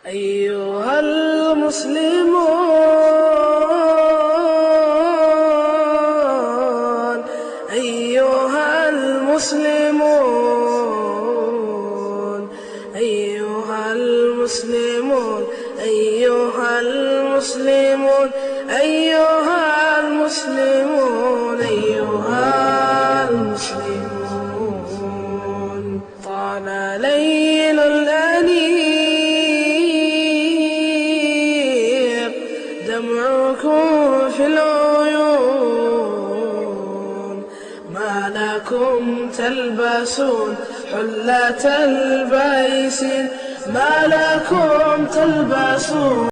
أيها المسلمون أيها المسلمون أيها المسلمون أيها المسلمون أيها المسلمون أيها المسلمون طال ليل الأنيق دمعكم في العيون ما لكم تلبسون حلة البيس ما لكم تلبسون